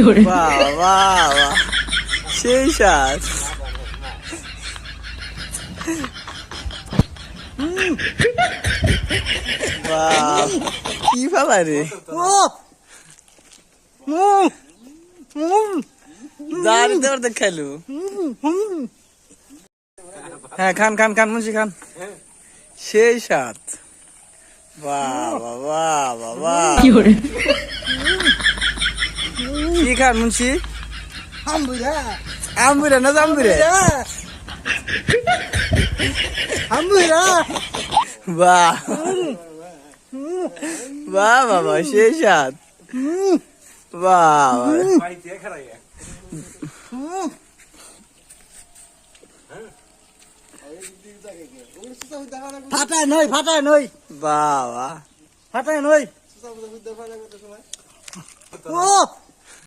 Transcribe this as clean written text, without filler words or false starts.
বাহ বাহ বাহ, সেই স্বাদ। বাহ, কি ফেলা রে, দাঁড়িয়ে দাঁড়িয়ে খেলু। হ্যাঁ, খান খান খান মুন্সি খান, সেই স্বাদ। বাহ বাহ বাহ বাহ, কি খান মুন্সি? আমবুরা না জাম্বুরে? বাহ বাহ বাবা, সেই স্বাদ। বাহ ফাটায় নই, ফাটায় নই, বাহ বাহ, ফাটায় নই। ও